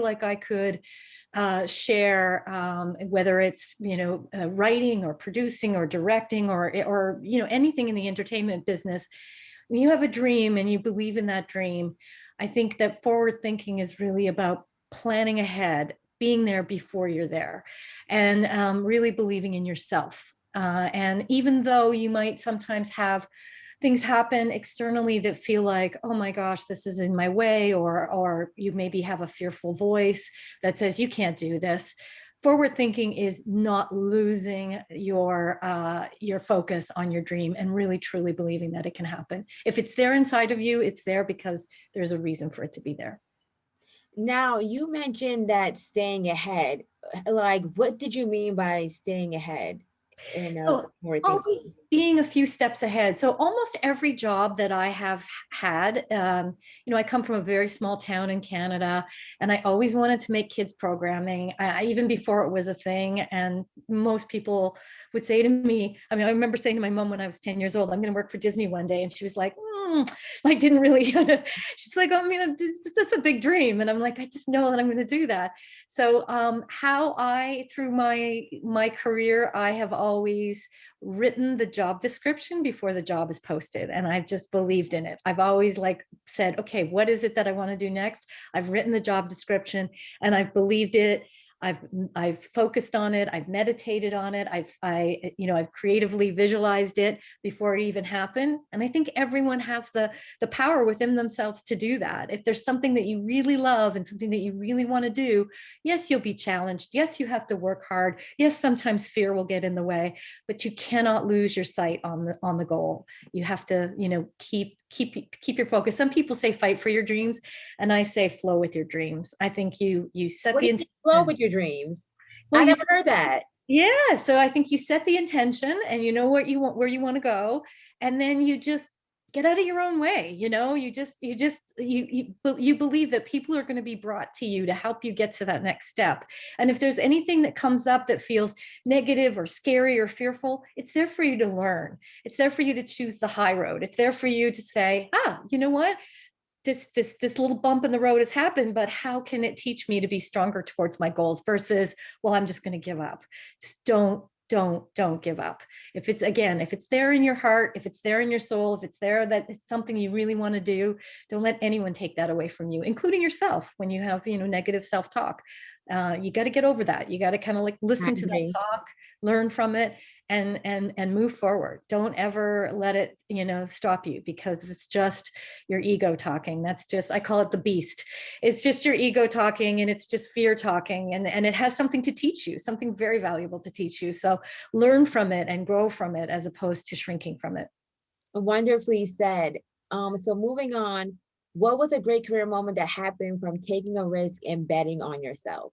like I could share, whether it's, writing or producing or directing or, anything in the entertainment business. When you have a dream and you believe in that dream, I think that forward thinking is really about planning ahead, being there before you're there, and really believing in yourself. And even though you might sometimes have things happen externally that feel like, oh my gosh, this is in my way, or you maybe have a fearful voice that says you can't do this. Forward thinking is not losing your focus on your dream and really truly believing that it can happen. If it's there inside of you, it's there because there's a reason for it to be there. Now, you mentioned that staying ahead. Like, what did you mean by staying ahead in So forward thinking? always being a few steps ahead. So almost every job that I have had, I come from a very small town in Canada, and I always wanted to make kids programming, even before it was a thing. And most people would say to me, I mean, I remember saying to my mom when I was 10 years old, I'm going to work for Disney one day. And she was like, like didn't really, she's like, I mean, this is a big dream. And I'm like, I just know that I'm going to do that. So how through my career, I have always written the job description before the job is posted, and I've just believed in it. I've always said, okay, what is it that I want to do next? I've written the job description and I've believed it. I've focused on it. I've meditated on it. I've creatively visualized it before it even happened. And I think everyone has the power within themselves to do that. If there's something that you really love and something that you really want to do, yes, you'll be challenged. Yes, you have to work hard. Yes, sometimes fear will get in the way, but you cannot lose your sight on the goal. You have to, keep your focus. Some people say fight for your dreams, and I say flow with your dreams. I think you set What the do you flow intention. with your dreams? Well, I never heard that. yeah, so I think you set the intention and you know what you want, where you want to go, and then you just get out of your own way. You believe that people are going to be brought to you to help you get to that next step. And if there's anything that comes up that feels negative or scary or fearful, it's there for you to learn. It's there for you to choose the high road. It's there for you to say, you know what? This little bump in the road has happened, but how can it teach me to be stronger towards my goals versus, well, I'm just going to give up. Just don't give up. If it's there in your heart, if it's there in your soul, if it's there that it's something you really want to do, don't let anyone take that away from you, including yourself. When you have negative self-talk, you got to get over that. You got to kind of I listen to that agree. talk, learn from it, and move forward. Don't ever let it stop you, because it's just your ego talking. That's just, I call it the beast. It's just your ego talking, and it's just fear talking, and it has something to teach you, something very valuable to teach you. So learn from it and grow from it as opposed to shrinking from it. Wonderfully said. So moving on, what was a great career moment that happened from taking a risk and betting on yourself?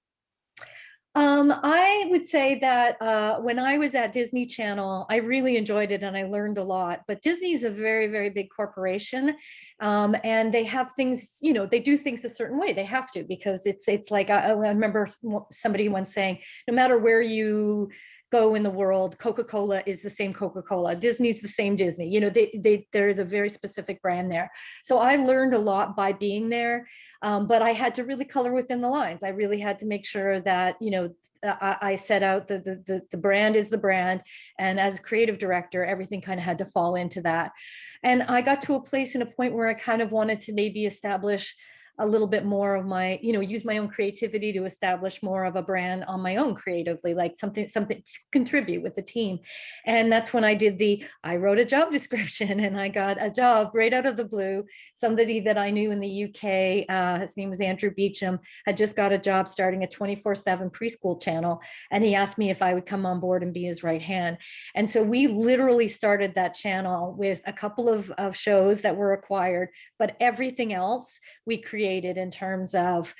I would say that when I was at Disney Channel, I really enjoyed it and I learned a lot. But Disney is a very, very big corporation, and they have things. They do things a certain way. They have to, because it's like I remember somebody once saying, no matter where you go in the world, Coca-Cola is the same Coca-Cola. Disney's the same Disney. There is a very specific brand there. So I learned a lot by being there. But I had to really color within the lines. I really had to make sure that, I set out the brand is the brand. And as a creative director, everything kind of had to fall into that. And I got to a place and a point where I kind of wanted to maybe establish a little bit more of my, use my own creativity to establish more of a brand on my own creatively, like something to contribute with the team. And that's when I wrote a job description and I got a job right out of the blue. Somebody that I knew in the UK, his name was Andrew Beecham, had just got a job starting a 24/7 preschool channel. And he asked me if I would come on board and be his right hand. And so we literally started that channel with a couple of shows that were acquired, but everything else we created in terms of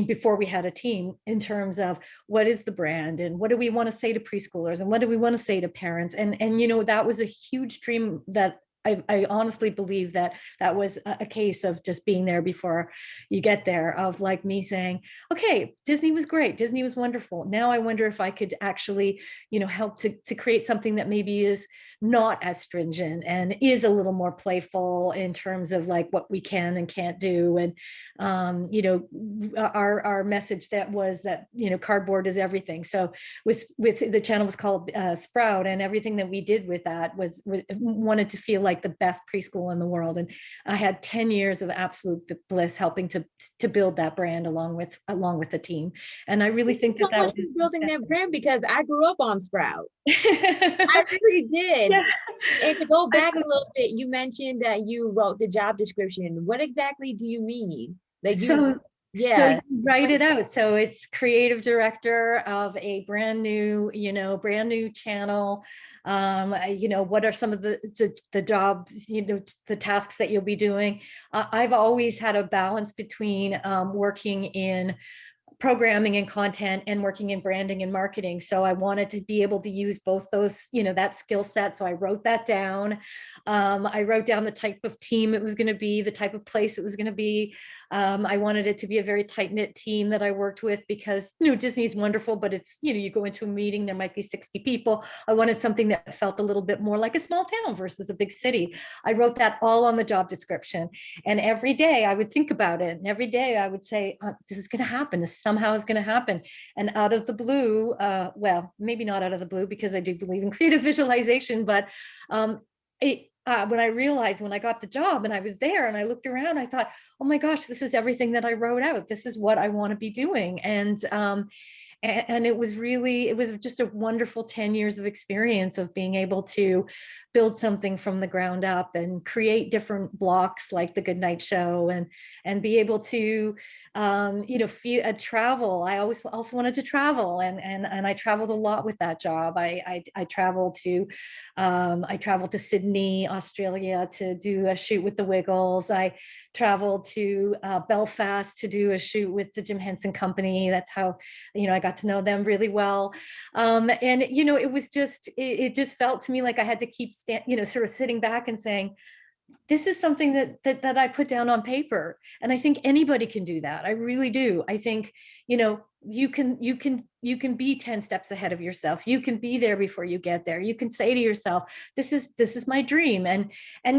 before we had a team, in terms of what is the brand and what do we want to say to preschoolers and what do we want to say to parents. And that was a huge dream that I honestly believe that that was a case of just being there before you get there, of like me saying, okay, Disney was great, Disney was wonderful, now I wonder if I could actually, help to create something that maybe is not as stringent and is a little more playful in terms of like what we can and can't do. And our message that was that cardboard is everything. So with the channel was called Sprout, and everything that we did with that was wanted to feel like the best preschool in the world. And I had 10 years of absolute bliss helping to build that brand along with the team. And I really think that So much for building that brand, because I grew up on Sprout. I really did. Yeah. And to go back a little bit, you mentioned that you wrote the job description. What exactly do you mean? Like So yeah. you write it out. So it's creative director of a brand new channel. What are some of the jobs, the tasks that you'll be doing? I've always had a balance between working in programming and content and working in branding and marketing. So I wanted to be able to use both those, that skill set. So I wrote that down. I wrote down the type of team it was going to be, the type of place it was going to be. I wanted it to be a very tight knit team that I worked with, because, Disney's wonderful, but it's, you go into a meeting, there might be 60 people. I wanted something that felt a little bit more like a small town versus a big city. I wrote that all on the job description. And every day I would think about it. And every day I would say, this is going to happen. This somehow is going to happen. And out of the blue, well, maybe not out of the blue, because I do believe in creative visualization, but when I realized, when I got the job and I was there and I looked around, I thought, oh my gosh, this is everything that I wrote out. This is what I want to be doing. And it was just a wonderful 10 years of experience of being able to build something from the ground up and create different blocks like the Goodnight Show, and be able to travel. I always also wanted to travel, and I traveled a lot with that job. I traveled to Sydney, Australia, to do a shoot with the Wiggles. I traveled to Belfast to do a shoot with the Jim Henson Company. That's how I got to know them really well. And it just felt to me like I had to keep sort of sitting back and saying, this is something that I put down on paper. And I think anybody can do that. I really do. I think, you can be 10 steps ahead of yourself. You can be there before you get there. You can say to yourself, this is my dream. And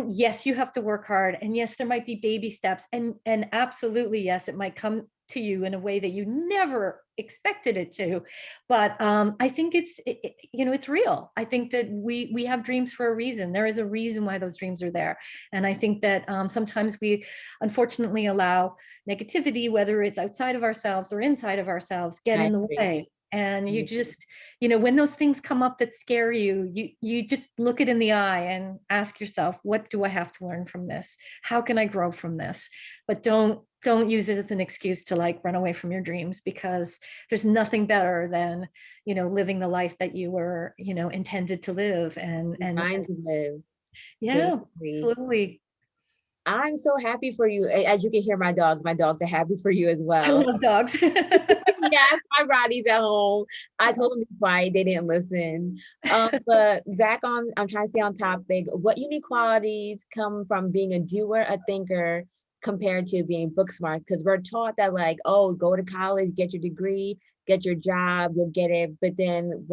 yes, you have to work hard. And yes, there might be baby steps. And absolutely, yes, it might come to you in a way that you never expected it to. But I think it's real. I think that we have dreams for a reason. There is a reason why those dreams are there. And I think that sometimes we unfortunately allow negativity, whether it's outside of ourselves or inside of ourselves, get in the way. And you just, when those things come up that scare you, you just look it in the eye and ask yourself, what do I have to learn from this? How can I grow from this? But don't use it as an excuse to like run away from your dreams, because there's nothing better than, living the life that you were, intended to live and trying to live. Yeah, basically. absolutely. I'm so happy for you. As you can hear, my dogs are happy for you as I well. love dogs. Yes, my Roddy's at home. I told them to be quiet. They didn't listen. But back on, I'm trying to stay on topic. What unique qualities come from being a doer, a thinker, compared to being book smart? Because we're taught that like, oh, go to college, get your degree, get your job, you'll get it. But then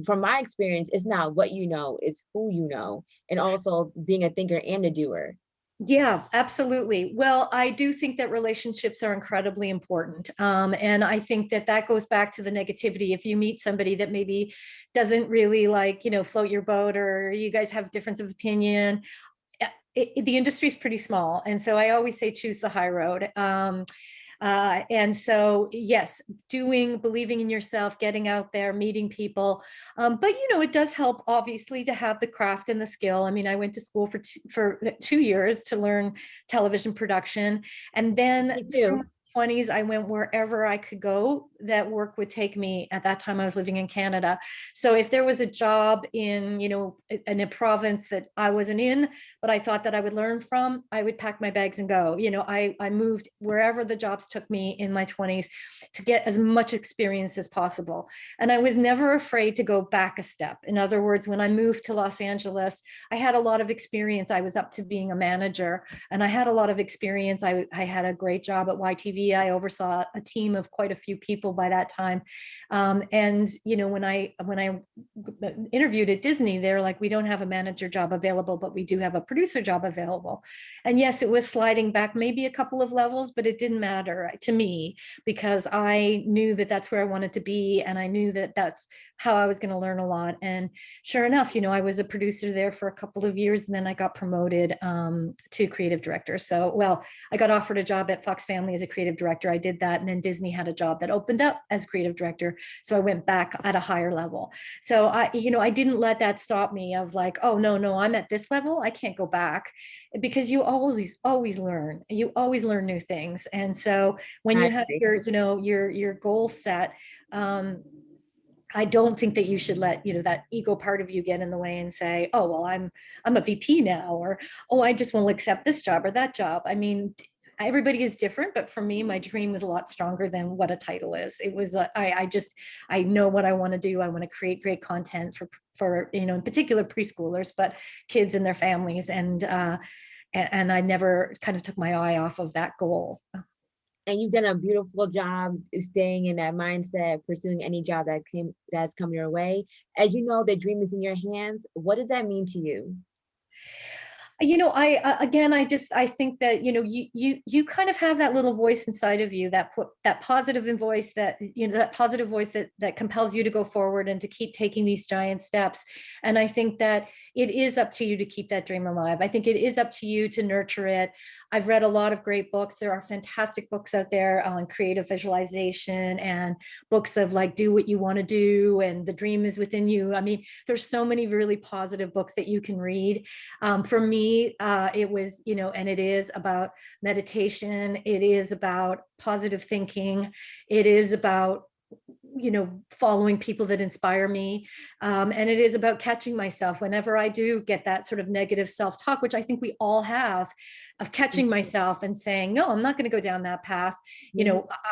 from my experience, it's not what you know, it's who you know. And also being a thinker and a doer. Yeah, absolutely. Well, I do think that relationships are incredibly important. And I think that goes back to the negativity. If you meet somebody that maybe doesn't really float your boat, or you guys have difference of opinion, the industry is pretty small. And so I always say, choose the high road. And so, yes, believing in yourself, getting out there, meeting people. But, it does help, obviously, to have the craft and the skill. I mean, I went to school for 2 years to learn television production. And then through my 20s, I went wherever I could go that work would take me. At that time, I was living in Canada. So if there was a job in, in a province that I wasn't in, but I thought that I would learn from, I would pack my bags and go. I moved wherever the jobs took me in my 20s to get as much experience as possible. And I was never afraid to go back a step. In other words, when I moved to Los Angeles, I had a lot of experience. I was up to being a manager, and I had a lot of experience. I had a great job at YTV. I oversaw a team of quite a few people by that time. And when I interviewed at Disney, they're like, we don't have a manager job available, but we do have a producer job available. And yes, it was sliding back maybe a couple of levels, but it didn't matter to me because I knew that that's where I wanted to be. And I knew that that's how I was going to learn a lot. And sure enough, I was a producer there for a couple of years, and then I got promoted to creative director. So, well, I got offered a job at Fox Family as a creative director. I did that. And then Disney had a job that opened up as creative director. So I went back at a higher level. So I didn't let that stop me of like, oh, no, I'm at this level. I can't go back, because you always learn. You always learn new things. And so when I you have agree. your goal set, I don't think that you should let that ego part of you get in the way and say, oh, well, I'm a VP now, or oh, I just won't accept this job or that job. I mean, everybody is different, but for me, my dream was a lot stronger than what a title is. It was I know what I want to do. I want to create great content for in particular preschoolers, but kids and their families, and I never kind of took my eye off of that goal. And you've done a beautiful job staying in that mindset, pursuing any job that's come your way. As you know, the dream is in your hands. What does that mean to you? I think that you kind of have that little voice inside of you, that positive voice, that positive voice that compels you to go forward and to keep taking these giant steps. And I think that it is up to you to keep that dream alive. I think it is up to you to nurture it. I've read a lot of great books. There are fantastic books out there on creative visualization, and books of like, do what you want to do, and the dream is within you. I mean, there's so many really positive books that you can read. For me, it was, and it is about meditation. It is about positive thinking. It is about following people that inspire me. And it is about catching myself whenever I do get that sort of negative self-talk, which I think we all have, of catching myself and saying, no, I'm not going to go down that path.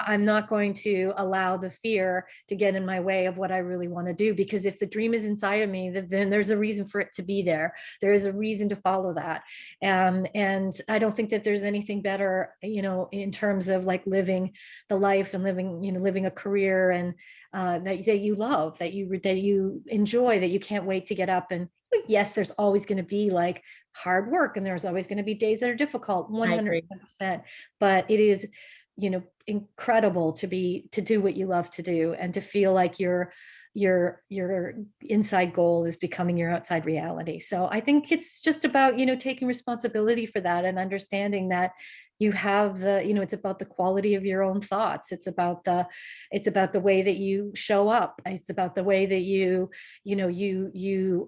I'm not going to allow the fear to get in my way of what I really want to do, because if the dream is inside of me, then there's a reason for it to be there. There is a reason to follow that. And I don't think that there's anything better, in terms of like living the life and living a career, and that you love, that you enjoy, that you can't wait to get up. And yes, there's always going to be like hard work, and there's always going to be days that are difficult, 100%. But it is, incredible to do what you love to do, and to feel like your inside goal is becoming your outside reality. So I think it's just about, taking responsibility for that, and understanding that you have it's about the quality of your own thoughts. It's about the way that you show up. It's about the way that you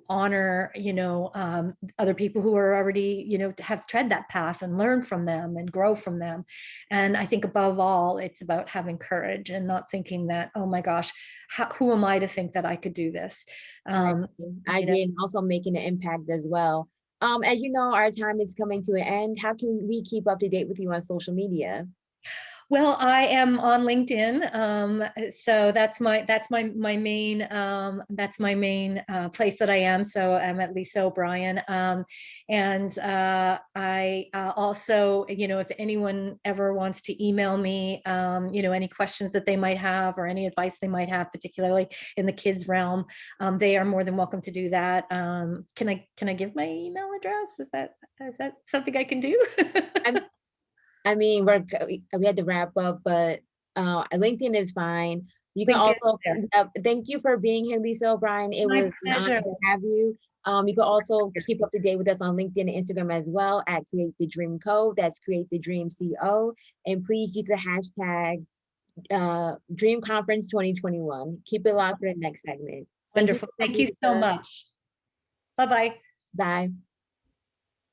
honor, other people who are already, have tread that path, and learn from them and grow from them. And I think above all, it's about having courage and not thinking that, oh my gosh, who am I to think that I could do this? I agree. And also making an impact as well. As you know, our time is coming to an end. How can we keep up to date with you on social media? Well, I am on LinkedIn, so that's my main place that I am. So I'm at Lisa O'Brien, and I also, if anyone ever wants to email me, any questions that they might have, or any advice they might have, particularly in the kids realm, they are more than welcome to do that. Can I give my email address? Is that something I can do? I mean, we had to wrap up, but LinkedIn is fine. You can LinkedIn, also, there. thank you for being here, Lisa O'Brien. It My was an honor pleasure. to have you. You can also keep up to date with us on LinkedIn and Instagram as well at Create the Dream Co. That's Create the Dream CO. And please use the hashtag Dream Conference 2021. Keep it locked for the next segment. Wonderful. Thank you so much. Bye-bye. Bye.